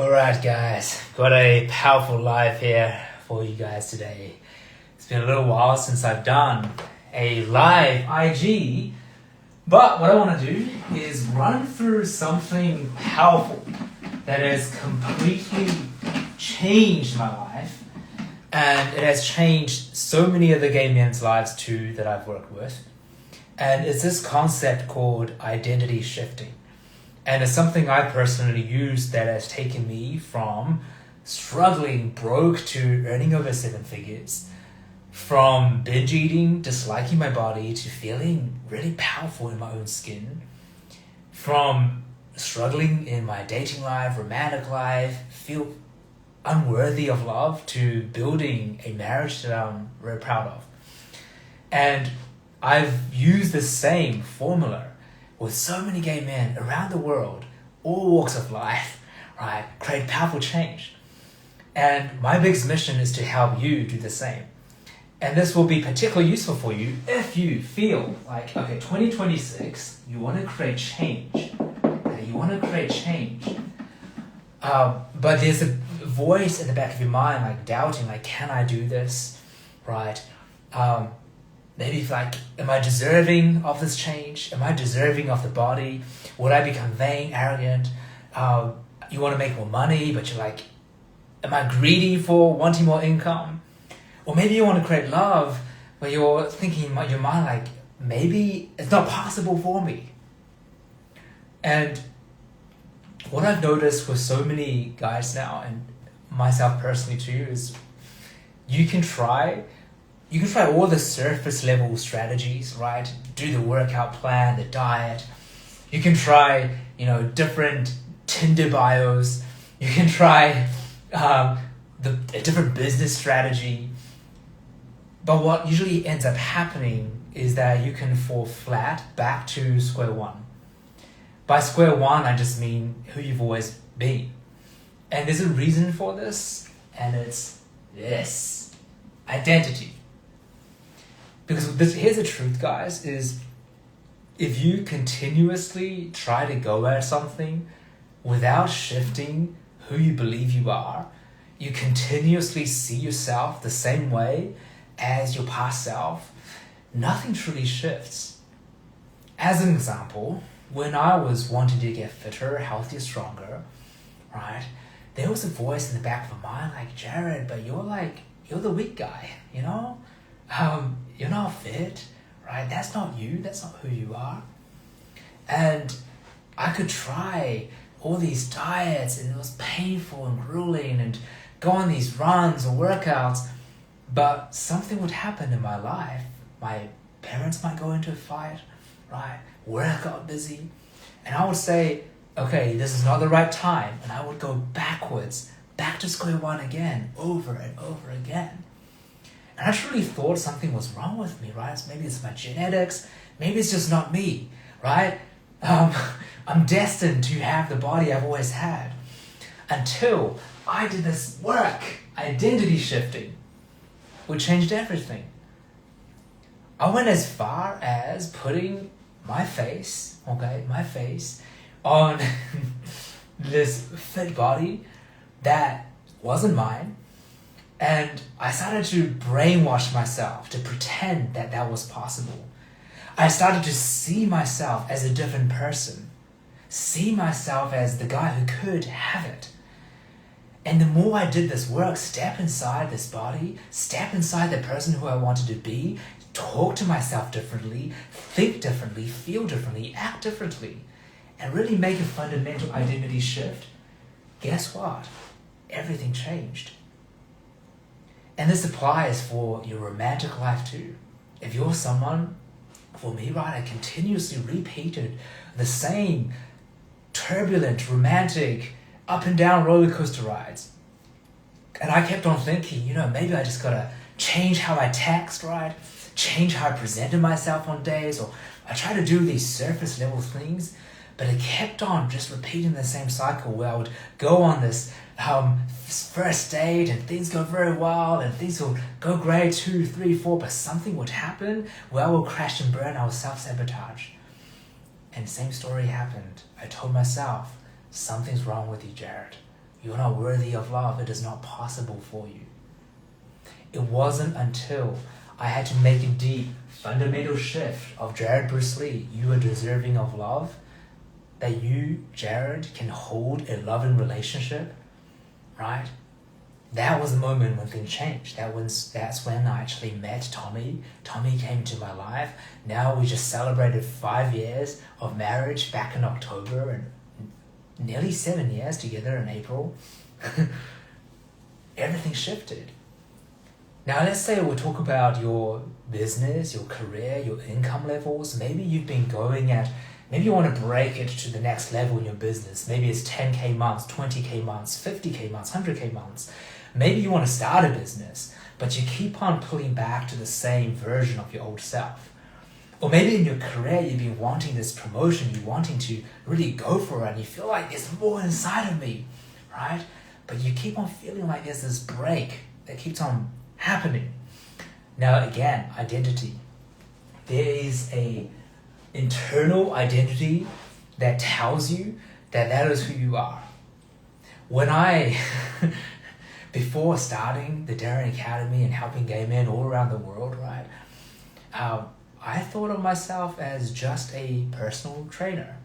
Alright guys, got a powerful live here for you guys today. It's been a little while since I've done a live IG, but what I want to do is run through something powerful that has completely changed my life, and it has changed so many other gay men's lives too that I've worked with. And it's this concept called identity shifting. And it's something I personally use that has taken me from struggling broke to earning over 7 figures, from binge eating, disliking my body, to feeling really powerful in my own skin, from struggling in my dating life, romantic life, feel unworthy of love, to building a marriage that I'm very proud of. And I've used the same formula with so many gay men around the world, all walks of life, right? Create powerful change. And my biggest mission is to help you do the same. And this will be particularly useful for you if you feel like, okay, 2026, you want to create change. But there's a voice in the back of your mind, like doubting, like, can I do this, right? Maybe if like, am I deserving of this change? Am I deserving of the body? Would I become vain, arrogant? You want to make more money, but you're like, am I greedy for wanting more income? Or maybe you want to create love, but you're thinking in your mind like, maybe it's not possible for me. And what I've noticed with so many guys now, and myself personally too, is you can try all the surface level strategies, right? Do the workout plan, the diet. You can try, different Tinder bios. You can try a different business strategy. But what usually ends up happening is that you can fall flat back to square one. By square one, I just mean who you've always been. And there's a reason for this, and it's this: identity. Because here's the truth, guys, is if you continuously try to go at something without shifting who you believe you are, you continuously see yourself the same way as your past self, nothing truly shifts. As an example, when I was wanting to get fitter, healthier, stronger, right, there was a voice in the back of my mind like, Jared, but you're the weak guy, you're not fit, right? That's not you. That's not who you are. And I could try all these diets, and it was painful and grueling, and go on these runs or workouts, but something would happen in my life. My parents might go into a fight, right? Work got busy, and I would say, okay, this is not the right time, and I would go backwards, back to square one again, over and over again. And I truly thought something was wrong with me, right? Maybe it's my genetics. Maybe it's just not me, right? I'm destined to have the body I've always had. Until I did this work, identity shifting, which changed everything. I went as far as putting my face on this fit body that wasn't mine. And I started to brainwash myself to pretend that that was possible. I started to see myself as a different person, see myself as the guy who could have it. And the more I did this work, step inside this body, step inside the person who I wanted to be, talk to myself differently, think differently, feel differently, act differently, and really make a fundamental identity shift, guess what? Everything changed. And this applies for your romantic life too. If you're someone, for me, right, I continuously repeated the same turbulent, romantic, up and down roller coaster rides. And I kept on thinking, maybe I just gotta change how I text, right? Change how I presented myself on days, or I try to do these surface level things, but it kept on just repeating the same cycle where I would go on this first date and things go very well and things will go great, 2, 3, 4, but something would happen where I will crash and burn. I will self-sabotage. And same story happened. I told myself, something's wrong with you, Jared. you're not worthy of love. It is not possible for you. It wasn't until I had to make a deep, fundamental shift of Jared Bruce Lee, you are deserving of love, that you, Jared, can hold a loving relationship, right? That was the moment when things changed. That's when I actually met Tommy. Tommy came into my life. Now we just celebrated 5 years of marriage back in October and nearly 7 years together in April. Everything shifted. Now let's say we'll talk about your business, your career, your income levels. Maybe you've been maybe you want to break it to the next level in your business. Maybe it's 10K months, 20K months, 50K months, 100K months. Maybe you want to start a business, but you keep on pulling back to the same version of your old self. Or maybe in your career, you've been wanting this promotion, you're wanting to really go for it, and you feel like there's more inside of me, right? But you keep on feeling like there's this break that keeps on happening. Now again, identity. There is a internal identity that tells you that is who you are. When before starting the Darren Academy and helping gay men all around the world, right, I thought of myself as just a personal trainer.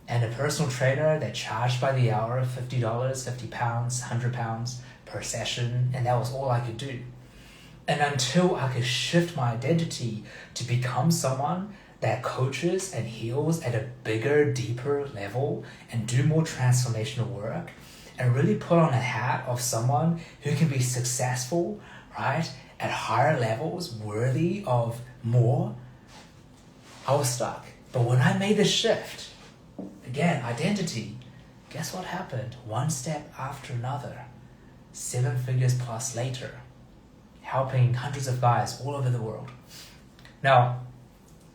And a personal trainer that charged by the hour, $50, £50, £100 per session, and that was all I could do. And until I could shift my identity to become someone that coaches and heals at a bigger, deeper level and do more transformational work and really put on a hat of someone who can be successful, right, at higher levels, worthy of more, I was stuck. But when I made the shift, again, identity, guess what happened? One step after another, 7 figures plus later, helping hundreds of guys all over the world. Now,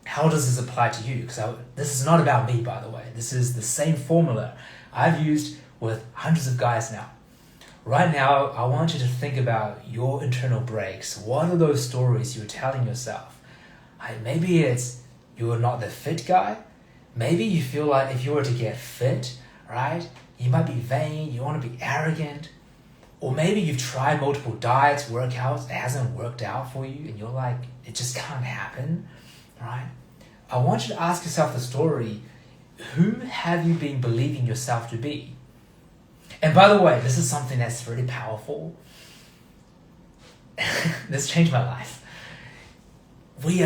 how does this apply to you? Because this is not about me, by the way. This is the same formula I've used with hundreds of guys now. Right now, I want you to think about your internal breaks. What are those stories you're telling yourself? Maybe it's you're not the fit guy. Maybe you feel like if you were to get fit, right, you might be vain, you want to be arrogant. Or maybe you've tried multiple diets, workouts, it hasn't worked out for you, and you're like, it just can't happen, right? I want you to ask yourself the story, who have you been believing yourself to be? And by the way, this is something that's really powerful. This changed my life. You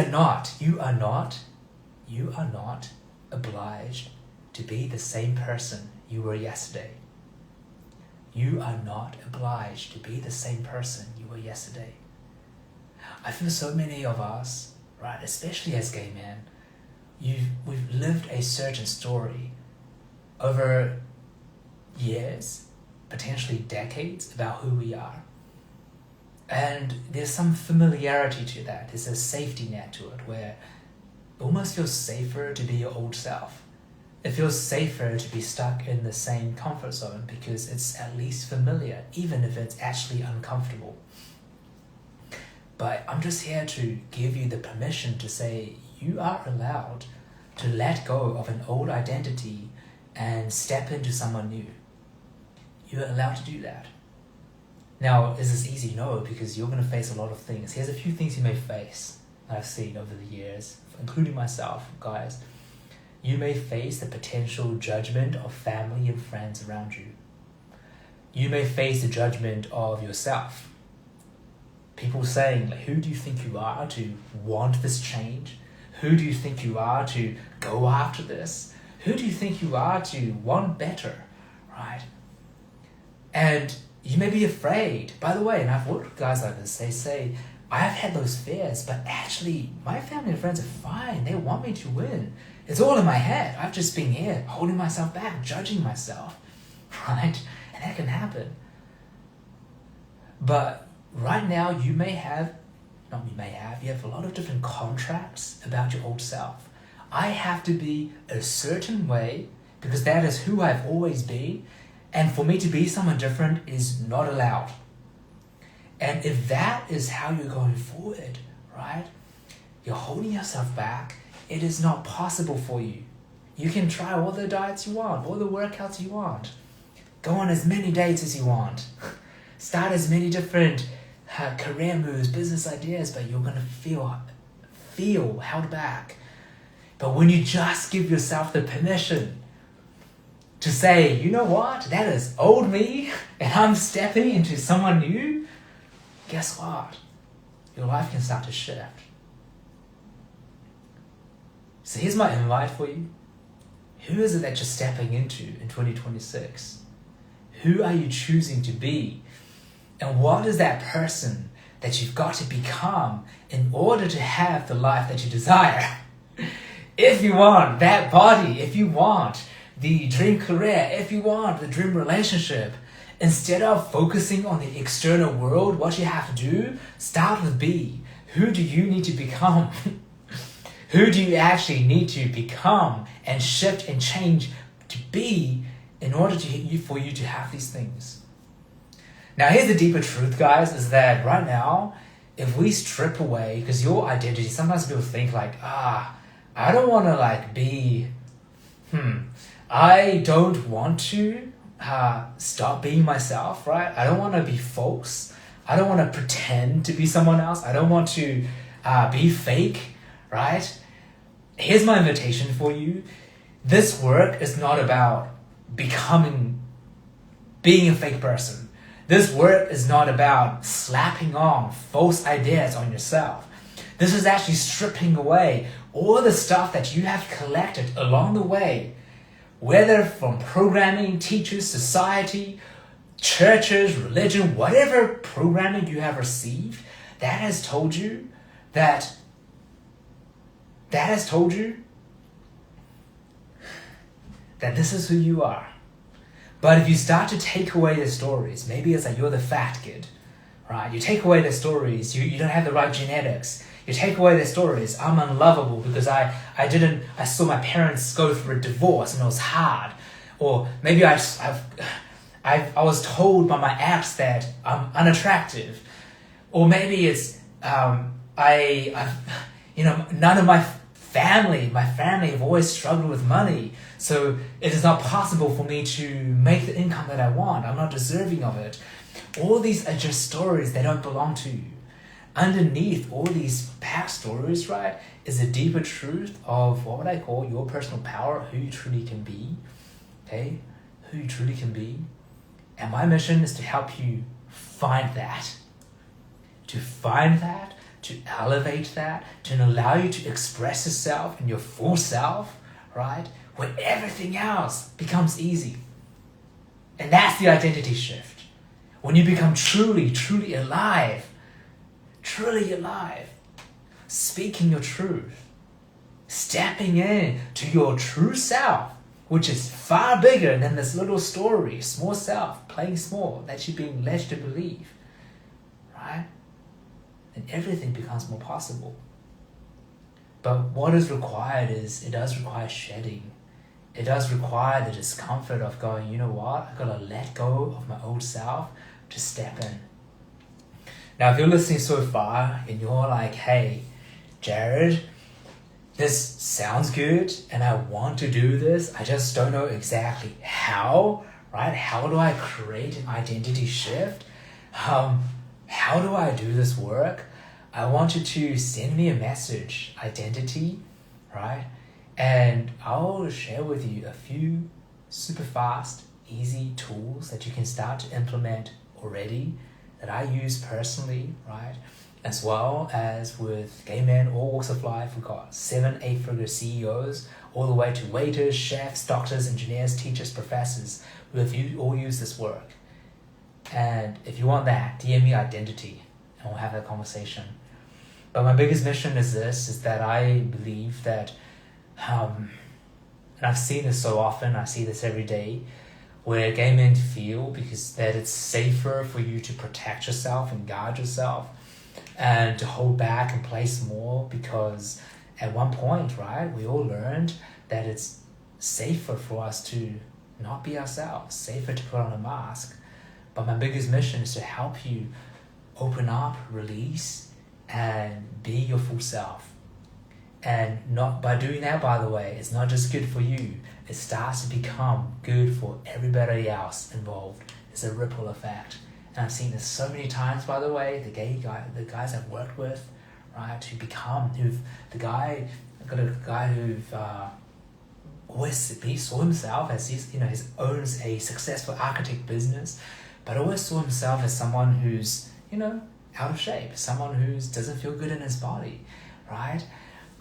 are not obliged to be the same person you were yesterday. You are not obliged to be the same person you were yesterday. I feel so many of us, right, especially as gay men, we've lived a certain story over years, potentially decades, about who we are. And there's some familiarity to that. There's a safety net to it where it almost feels safer to be your old self. It feels safer to be stuck in the same comfort zone because it's at least familiar, even if it's actually uncomfortable. But I'm just here to give you the permission to say you are allowed to let go of an old identity and step into someone new. You're allowed to do that. Now, is this easy? No, because you're going to face a lot of things. Here's a few things you may face that I've seen over the years, including myself, guys. You may face the potential judgment of family and friends around you. You may face the judgment of yourself. People saying, like, who do you think you are to want this change? Who do you think you are to go after this? Who do you think you are to want better, right? And you may be afraid. By the way, and I've worked with guys like this, they say, I've had those fears, but actually my family and friends are fine. They want me to win. It's all in my head. I've just been here holding myself back, judging myself, right? And that can happen. But right now you have a lot of different contracts about your old self. I have to be a certain way because that is who I've always been. And for me to be someone different is not allowed. And if that is how you're going forward, right? You're holding yourself back. It is not possible for you. You can try all the diets you want, all the workouts you want. Go on as many dates as you want. Start as many different career moves, business ideas, but you're going to feel held back. But when you just give yourself the permission to say, you know what, that is old me, and I'm stepping into someone new, guess what? Your life can start to shift. So here's my invite for you. Who is it that you're stepping into in 2026? Who are you choosing to be? And what is that person that you've got to become in order to have the life that you desire? If you want that body, if you want the dream career, if you want the dream relationship, instead of focusing on the external world, what you have to do, start with B. Who do you need to become? Who do you actually need to become and shift and change to be in order for you to have these things? Now, here's the deeper truth, guys, is that right now, if we strip away, because your identity, sometimes people think like, I don't want to be, I don't want to stop being myself, right? I don't want to be false. I don't want to pretend to be someone else. I don't want to be fake, right? Here's my invitation for you. This work is not about being a fake person. This work is not about slapping on false ideas on yourself. This is actually stripping away all the stuff that you have collected along the way, whether from programming, teachers, society, churches, religion, whatever programming you have received, that has told you that this is who you are. But if you start to take away the stories, maybe it's like you're the fat kid, right? You take away the stories, you don't have the right genetics. You take away the stories, I'm unlovable because I saw my parents go through a divorce and it was hard. Or maybe I was told by my ex that I'm unattractive. Or maybe it's none of my family have always struggled with money, so it is not possible for me to make the income that I want. I'm not deserving of it. All these are just stories that don't belong to you. Underneath all these backstories, right, is a deeper truth of what I call your personal power, who you truly can be, okay? Who you truly can be. And my mission is to help you find that. To elevate that, to allow you to express yourself in your full self, right? Where everything else becomes easy. And that's the identity shift. When you become truly alive, speaking your truth, stepping in to your true self, which is far bigger than this little story, small self, playing small, that you're being led to believe, right? And everything becomes more possible. But what is required is, it does require shedding. It does require the discomfort of going, you know what, I've got to let go of my old self to step in. Now, if you're listening so far and you're like, hey, Jared, this sounds good and I want to do this, I just don't know exactly how, right? How do I create an identity shift? How do I do this work? I want you to send me a message, identity, right? And I'll share with you a few super fast, easy tools that you can start to implement already that I use personally, right? As well as with gay men, all walks of life. We've got 7-8-figure CEOs, all the way to waiters, chefs, doctors, engineers, teachers, professors, who have all used this work. And if you want that, DM me identity and we'll have that conversation. But my biggest mission is that I believe that, and I've seen this so often, I see this every day, where gay men feel because that it's safer for you to protect yourself and guard yourself and to hold back and play small, because at one point, right, we all learned that it's safer for us to not be ourselves, safer to put on a mask. But my biggest mission is to help you open up, release, and be your full self. And not by doing that, by the way, it's not just good for you. It starts to become good for everybody else involved. It's a ripple effect. And I've seen this so many times, by the way, the guys I've worked with, right, the guy who've always he saw himself as he owns a successful architect business, but always saw himself as someone who's, out of shape, someone who doesn't feel good in his body, right?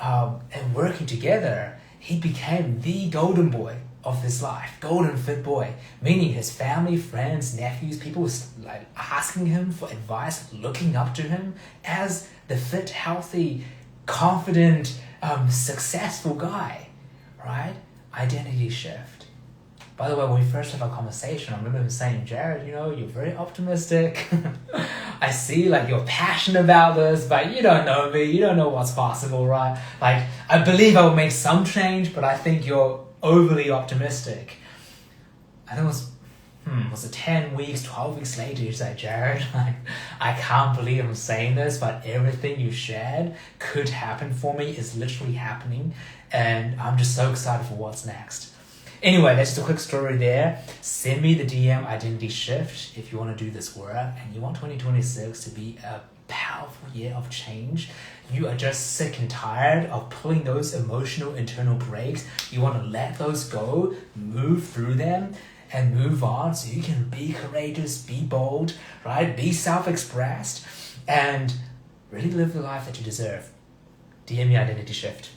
And working together, he became the golden boy of his life, golden fit boy, meaning his family, friends, nephews, people was like asking him for advice, looking up to him as the fit, healthy, confident, successful guy, right? Identity shift. By the way, when we first had our conversation, I remember him saying, Jared, you're very optimistic. I see you're passionate about this, but you don't know me. You don't know what's possible, right? I believe I will make some change, but I think you're overly optimistic. I think was it 10 weeks, 12 weeks later, you said, Jared, I can't believe I'm saying this, but everything you shared could happen for me, is literally happening, and I'm just so excited for what's next. Anyway, that's just a quick story there. Send me the DM Identity Shift if you want to do this work and you want 2026 to be a powerful year of change. You are just sick and tired of pulling those emotional internal brakes. You want to let those go, move through them, and move on so you can be courageous, be bold, right? Be self-expressed, and really live the life that you deserve. DM me Identity Shift.